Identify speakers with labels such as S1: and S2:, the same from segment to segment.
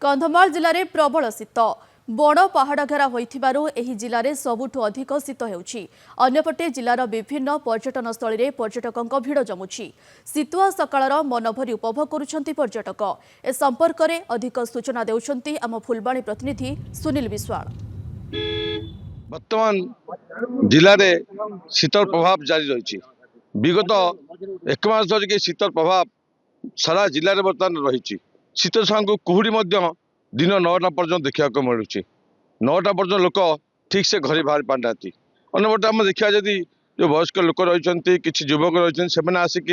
S1: कंधमाल जिले में प्रबल शीत बड़ पहाड़ घेरा होइथिबारु एही जिले में सबुठु अधिक शीत हेउछि। अन्यपटे जिलार विभिन्न पर्यटन स्थल पर्यटकों भिड़ जमुछि। शीतुआ सकाळर मनभरी उपभोग करुछन्ति पर्यटक। ए संपर्क में अधिक सूचना देउछन्ति आम फुलबाणी प्रतिनिधि सुनील विश्वाल।
S2: बर्तमान जिले में शीतल प्रभाव जारी रही। विगत एक मास धरिक शीतल प्रभाव सारा जिले में बर्तमान रही। शीत सांग कुहुड़ी दिन 9टा पर्यटन देखा मिलूँ। 9टा पर्यटन लोक ठीक से घर बाहर पाना। अन्यपटे आम देखा जदि जो वयस्क लोक रही किसी युवक रही से आसिक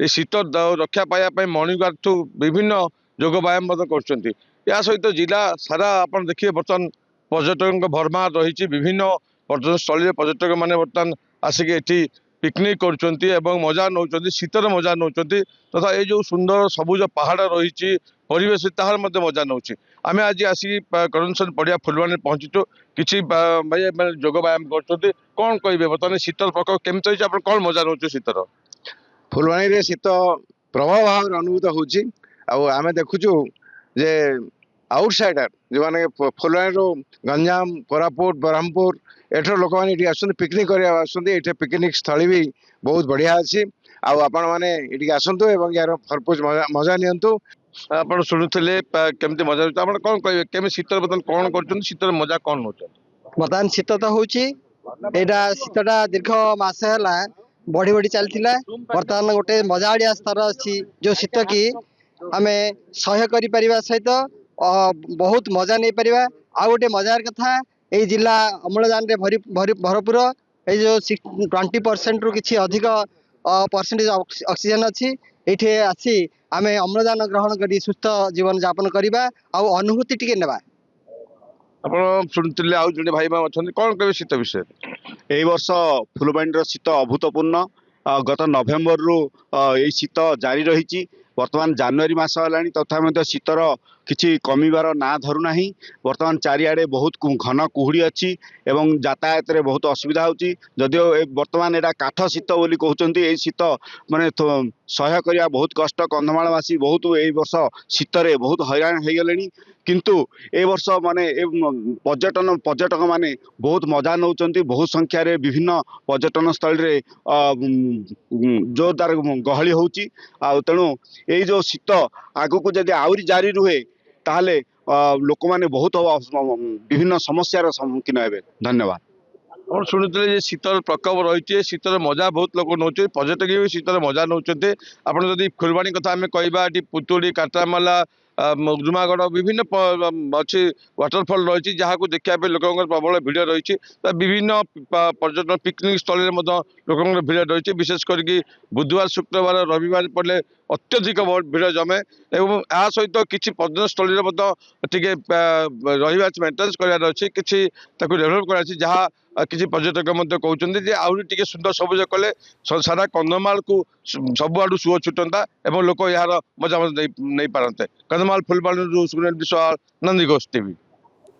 S2: शीत रक्षा पाइबा मर्णिंग वाक ठू विभिन्न योग व्यायाम कर सहित जिला सारा आप देखिए बर्तमान पर्यटकों भरमार रही। विभिन्न पर्यटन स्थल पर्यटक मैंने बर्तमान आसिक ये पिकनिक कर मजा नौ शीतर मजा नौ तथा ये जो सुंदर सबुज पहाड़ रही परिवेश तार मजा नौ। आम आज आसिक करेन्सन पड़िया फुलवाणी पहुंचीचु किसी भाई योग व्यायाम कर कौन कहे बर्तमान शीतल प्रकोप केमती आप कौन मजा नौ शीतर
S3: फुलवाणी रे शीत प्रभाव भाव अनुभूत होमें देखुचु जे आउटसाइडर जो मैंने फुलवाणी गंजाम कोरापुट ब्रह्मपुर एठर लोक मैंने आस पिकनिक करते पिकनिक स्थली भी बहुत बढ़िया अच्छी आपण मैंने आसतु यार भरपूर मजा नियंतु।
S2: आप शुणुले केमती मजा आप कौन कहे केमी शीतर बर्तमान कौन कर शीतर मजा कौन नौ
S4: बर्तमान शीत तो हूँ शीतटा दीर्घ मस है बढ़ी बढ़ी चलती बर्तमान गोटे मजाड़िया स्तर अच्छी जो शीत की आम सह्य कर सहित बहुत मजा नहीं पार। आ गोटे मजार कथा ये जिला अम्लजान भरपूर ये जो 20% रु किसी अधिक परसेंटेज ऑक्सीजन अच्छी ये आसी आम अम्लजान ग्रहण कर सुस्थ जीवन यापन करवा अनुभूति टिके नेबा।
S2: आप शुणुले आउ जे भाई अच्छा कौन कहे शीत विषय
S5: ए वर्ष फुलबाणी शीत अभूतपूर्ण गत नवेम्बर रु ये शीत जारी रही। वर्तमान जनवरी मास है तथा शीतर किसी कमिबार ना धरुना। वर्तमान चारिआडे बहुत घन कुहुड़ी अच्छी एवं यातायात रे बहुत असुविधा होची। जदियो वर्तमान एटा काठ शीत बोली कहउचंती ए शीत माने सह्य करिया बहुत कष्ट। कंधमालवासी बहुत ए वर्ष शीतरे बहुत हैरान हो गले किंतु ए वर्ष माने पर्यटक माने बहुत मजा नौचंती। बहुत संख्या रे विभिन्न पर्यटन स्थल रे जोरदार गहली होची। तेणु ये जो शीत आगु को जदि आउरी जारी रुहे ताहले लोक माने बहुत विभिन्न समस्यार सम्मुखीन हेबे। धन्यवाद।
S2: और शुणुले शीतर प्रकोप रही शीतर मजा बहुत लोग नौ पर्यटक भी शीतर मजा नौ। आपड़ी फुलवाणी कथा आम कह पुतुड़ी काटामाला उद्रुमागढ़ विभिन्न अच्छी वाटरफल रही जहाँ को देखा लोक प्रबल भिड़ रही। विभिन्न पर्यटन पिकनिक स्थल लोक भिड़ रही विशेष करके बुधवार शुक्रवार रविवार पड़े अत्यधिक भिड़ जमे और या सहित किसी पर्यटन स्थल रहा मेन्टेन्स करार अच्छी किसी डेभलप कर जहाँ किसी पर्यटक कहते आहरी टे सुंदर सबुज कले सारा कंधमाल को सबुआड़ सुओ छुटंता और लोक यार मजा नहीं पारते। कंधमाल फुलबाणी सुनील विश्वाल नंदीघोष टीवी।